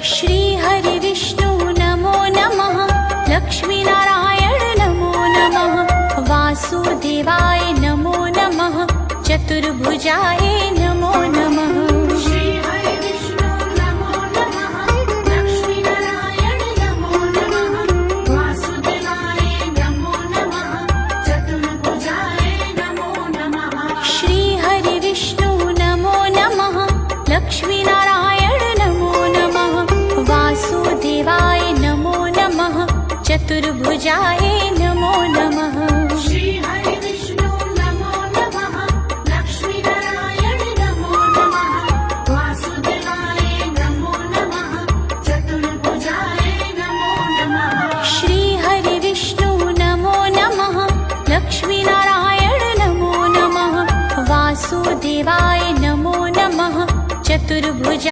श्री हरि विष्णु नमो नमः। लक्ष्मी नारायण नमो नमः। वासुदेवाय नमो नमः। चतुर्भुजाय नमो नमः। श्री हरि विष्णु नमो नमः। लक्ष्मी नारायण नमो नमः। वासुदेवाय नमो नमः। चतुर्भुजाय नमो नमः। श्री हरि विष्णु नमो नमः। लक्ष्मी नारायण नमो नमः। वासुदेवाय नमो नमः। चतुर्भुजाय नमो नमः। श्री हरि विष्णु नमो नमः। लक्ष्मी नारायण नमो नमः। वासुदेवाय नमो नमः। चतुर्भुजाय नमो नमः। श्री हरि विष्णु नमो नमः। लक्ष्मी नारायण नमो नमः। वासुदेवाय नमो नमः। चतुर्भुज